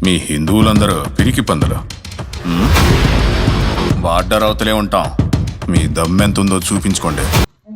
మీ హిందువులందరూ పిరికి పందులు. బార్డర్ అవతలే ఉంటాం. మీ దమ్మెంతుందో చూపించుకోండి.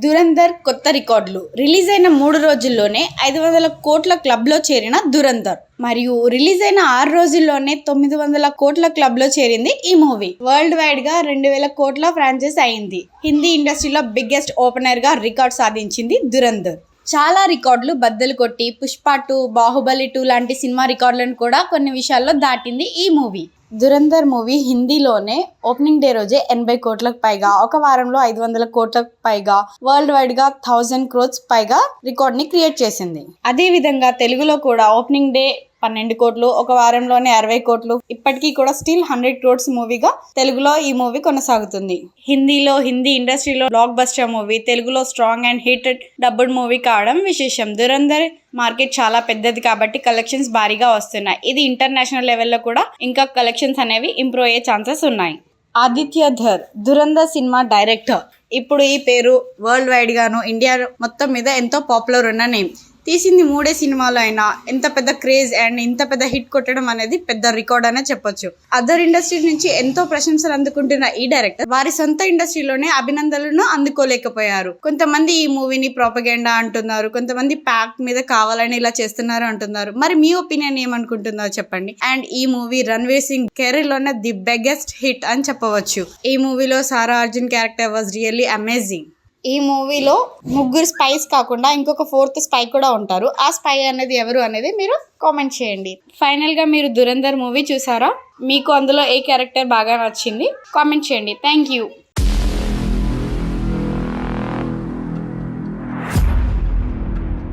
దురంధర్ కొత్త రికార్డులు. రిలీజ్ అయిన 3 రోజుల్లోనే 500 కోట్ల క్లబ్లో చేరిన దురంధర్ మరియు రిలీజ్ అయిన 6 రోజుల్లోనే 900 కోట్ల క్లబ్లో చేరింది ఈ మూవీ. వరల్డ్ వైడ్ గా 2000 కోట్ల ఫ్రాంచైజ్ అయింది. హిందీ ఇండస్ట్రీలో బిగ్గెస్ట్ ఓపెనర్ గా రికార్డ్ సాధించింది దురంధర్. చాలా రికార్డులు బద్దలు కొట్టి పుష్ప 2, బాహుబలి 2 లాంటి సినిమా రికార్డులను కూడా కొన్ని విషయాల్లో దాటింది ఈ మూవీ. దురంధర్ మూవీ హిందీలోనే ఓపెనింగ్ డే రోజే 80 కోట్లకు పైగా, ఒక వారంలో 500 కోట్లకు పైగా, వరల్డ్ వైడ్ గా 1000 crores పైగా రికార్డ్ ని క్రియేట్ చేసింది. అదే విధంగా తెలుగులో కూడా ఓపెనింగ్ డే 12 కోట్లు, ఒక వారంలోనే 60 కోట్లు. ఇప్పటికీ కూడా స్టిల్ 100 crores మూవీగా తెలుగులో ఈ మూవీ కొనసాగుతుంది. హిందీలో హిందీ ఇండస్ట్రీలో బ్లాక్ బస్టర్ మూవీ, తెలుగులో strong and hit dubbed movie కావడం విశేషం. దురంధర్ మార్కెట్ చాలా పెద్దది కాబట్టి కలెక్షన్స్ భారీగా వస్తున్నాయి. ఇది ఇంటర్నేషనల్ లెవెల్లో కూడా ఇంకా కలెక్షన్స్ అనేవి ఇంప్రూవ్ అయ్యే ఛాన్సెస్ ఉన్నాయి. Aditya Dhar Dhurandhar cinema director. ఇప్పుడు ఈ పేరు వరల్డ్ వైడ్ గాను ఇండియా మొత్తం మీద ఎంతో పాపులర్ ఉన్న నేమ్. తీసింది 3 సినిమాలు అయినా ఎంత పెద్ద క్రేజ్ అండ్ ఇంత పెద్ద హిట్ కొట్టడం అనేది పెద్ద రికార్డ్ అనే చెప్పొచ్చు. అదర్ ఇండస్ట్రీ నుంచి ఎంతో ప్రశంసలు అందుకుంటున్న ఈ డైరెక్టర్ వారి సొంత ఇండస్ట్రీలోనే అభినందనలను అందుకోలేకపోయారు. కొంతమంది ఈ మూవీని ప్రాపగెండా అంటున్నారు, కొంతమంది ప్యాక్ మీద కావాలని ఇలా చేస్తున్నారు అంటున్నారు. మరి మీ ఒపీనియన్ ఏమనుకుంటుందో చెప్పండి. అండ్ ఈ మూవీ రణ్వీర్ సింగ్ కెరీర్ లోనే ది బిగ్గెస్ట్ హిట్ అని చెప్పవచ్చు. ఈ మూవీలో Sara Arjun character was really amazing. ఈ మూవీలో 3 స్పైస్ కాకుండా ఇంకొక 4th స్పై కూడా ఉంటారు. ఆ స్పై అనేది ఎవరు అనేది మీరు కామెంట్ చేయండి. ఫైనల్ గా మీరు దురంధర్ మూవీ చూసారా? మీకు అందులో ఏ క్యారెక్టర్ బాగా నచ్చింది? కామెంట్ చేయండి. Thank you.